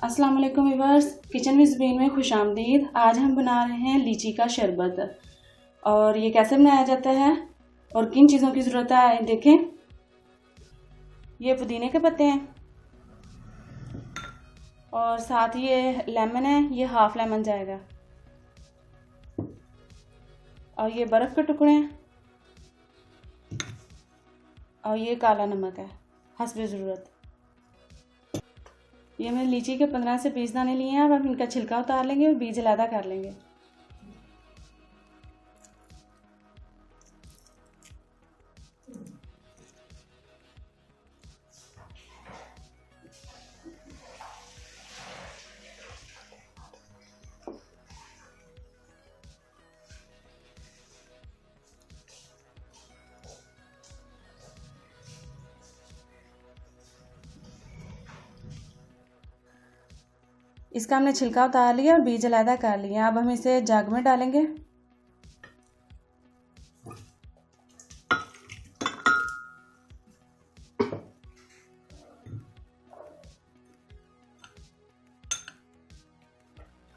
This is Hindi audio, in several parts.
अस्सलाम वालेकुम व्यूअर्स, किचन विद ज़बीन में खुशामदीद। आज हम बना रहे हैं लीची का शरबत। और ये कैसे बनाया जाता है और किन चीज़ों की ज़रूरत है देखें। ये पुदीने के पत्ते हैं और साथ ही ये लेमन है, ये हाफ लेमन जाएगा। और ये बर्फ़ के टुकड़े हैं और ये काला नमक है हस्बे ज़रूरत। ये मैंने लीची के 15 से 20 दाने लिए हैं। अब हम इनका छिलका उतार लेंगे और बीज अलहदा कर लेंगे। इसका हमने छिलका उतार लिया और बीज अलहदा कर लिया। अब हम इसे जग में डालेंगे।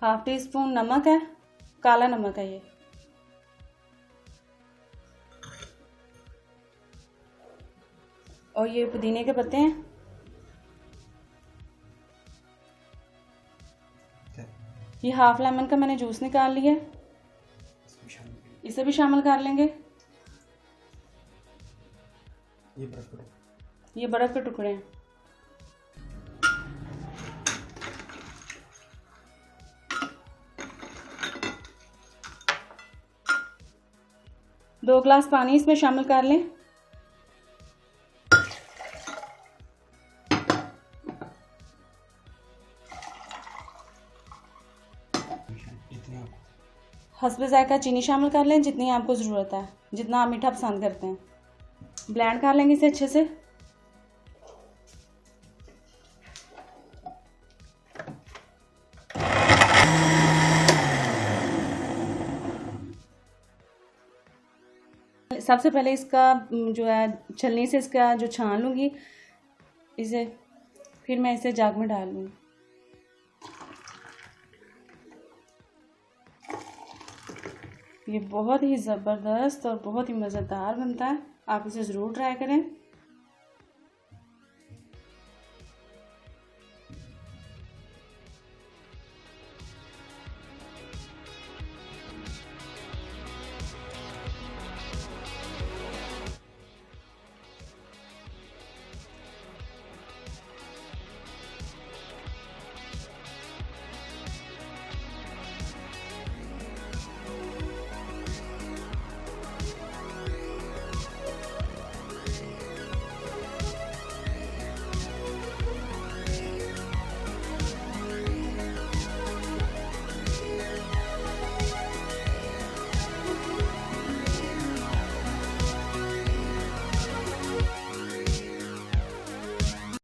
हाफ टी स्पून नमक है, काला नमक है ये। और ये पुदीने के पत्ते हैं। ये हाफ लेमन का मैंने जूस निकाल लिया, इसे भी शामिल कर लेंगे। ये बर्फ के टुकड़े हैं। दो गिलास पानी इसमें शामिल कर लें। हस्बे ज़ायका चीनी शामिल कर लें जितनी आपको ज़रूरत है, जितना आप मीठा पसंद करते हैं। ब्लेंड कर लेंगे इसे अच्छे से। सबसे पहले इसका जो है छलनी से इसका जो छान लूँगी इसे, फिर मैं इसे जग में डाल लूँगी। ये बहुत ही ज़बरदस्त और बहुत ही मज़ेदार बनता है, आप इसे ज़रूर ट्राई करें।